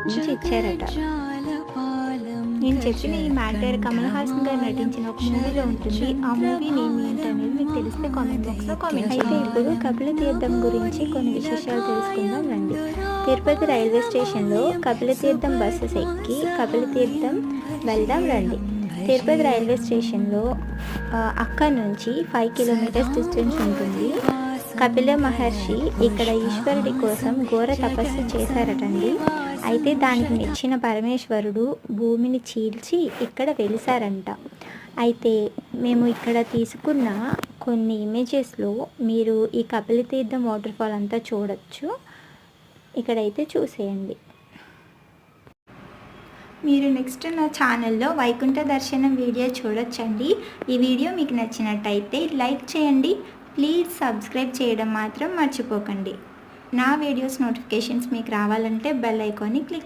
నుంచి ఇచ్చారట. నేను చెప్పిన ఈ మ్యాటర్ కమల్ హాసన్ గారు నటించిన ఒక మూవీలో ఉంటుంది. ఆ మూవీ నేమ్ ఏంటనేది మీకు తెలిస్తే కామెంట్ బాక్స్లో కామెంట్. అయితే ఇప్పుడు కపిల తీర్థం గురించి కొన్ని విశేషాలు తెలుసుకుందాం రండి. తిరుపతి రైల్వే స్టేషన్లో కపిల తీర్థం బస్సెస్ ఎక్కి కపిల తీర్థం వెళ్దాం రండి. తిరుపతి రైల్వే స్టేషన్లో అక్కడ నుంచి 5 కిలోమీటర్స్ డిస్టెన్స్ ఉంటుంది. కపిల మహర్షి ఇక్కడ ఈశ్వరుడి కోసం ఘోర తపస్సు చేశారటండి. అయితే దానికి మెచ్చిన పరమేశ్వరుడు భూమిని చీల్చి ఇక్కడ వెలిసారంట. అయితే మేము ఇక్కడ తీసుకున్న కొన్ని ఇమేజెస్లో మీరు ఈ కపిల తీర్థం వాటర్ ఫాల్ అంతా చూడొచ్చు. ఇక్కడైతే చూసేయండి. మీరు నెక్స్ట్ నా ఛానల్లో వైకుంఠ దర్శనం వీడియో చూడొచ్చండి. ఈ వీడియో మీకు నచ్చినట్టయితే లైక్ చేయండి. ప్లీజ్ సబ్స్క్రైబ్ చేయడం మాత్రం మర్చిపోకండి. నా వీడియోస్ నోటిఫికేషన్స్ మీకు రావాలంటే బెల్ ఐకాన్ని క్లిక్